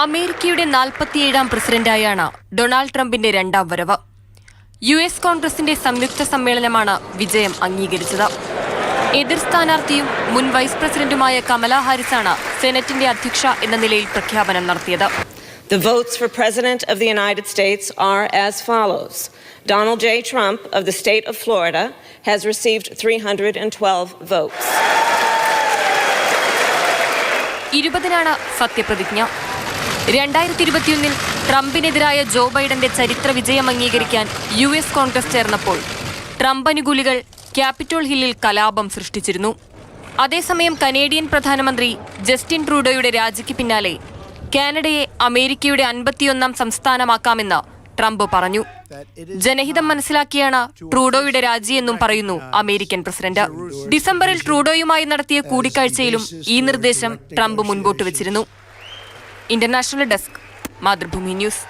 അമേരിക്കയുടെ 47ാം പ്രസിഡന്റായാണ് ഡൊണാൾഡ് ട്രംപിന്റെ രണ്ടാം വരവ്. യുഎസ് കോൺഗ്രസിന്റെ സംയുക്ത സമ്മേളനമാണ് വിജയം അംഗീകരിച്ചത്. എതിർ സ്ഥാനാർത്ഥിയും മുൻ വൈസ് പ്രസിഡന്റുമായ കമല ഹാരിസാണ് സെനറ്റിന്റെ അധ്യക്ഷ എന്ന നിലയിൽ പ്രഖ്യാപനം നടത്തിയത്. The votes for President of the United States are as follows. Donald J. Trump of the state of Florida has received 312 votes. 20-നാണ് സത്യപ്രതിജ്ഞ. 2021-ൽ ട്രംപിനെതിരായ ജോ ബൈഡന്റെ ചരിത്ര വിജയം അംഗീകരിക്കാൻ യുഎസ് കോൺഗ്രസ് ചേർന്നപ്പോൾ ട്രംപ് അനുകൂലികൾ ക്യാപിറ്റോൾ ഹില്ലിൽ കലാപം സൃഷ്ടിച്ചിരുന്നു. അതേസമയം കനേഡിയൻ പ്രധാനമന്ത്രി ജസ്റ്റിൻ ട്രൂഡോയുടെ രാജിക്ക് പിന്നാലെ കാനഡയെ അമേരിക്കയുടെ 51ാം സംസ്ഥാനമാക്കാമെന്ന് ട്രംപ് പറഞ്ഞു. ജനഹിതം മനസ്സിലാക്കിയാണ് ട്രൂഡോയുടെ രാജിയെന്നും പറയുന്നു അമേരിക്കൻ പ്രസിഡന്റ്. ഡിസംബറിൽ ട്രൂഡോയുമായി നടത്തിയ കൂടിക്കാഴ്ചയിലും ഈ നിർദ്ദേശം ട്രംപ് മുൻപോട്ട് വെച്ചിരുന്നു. International desk, Mathrubhumi news.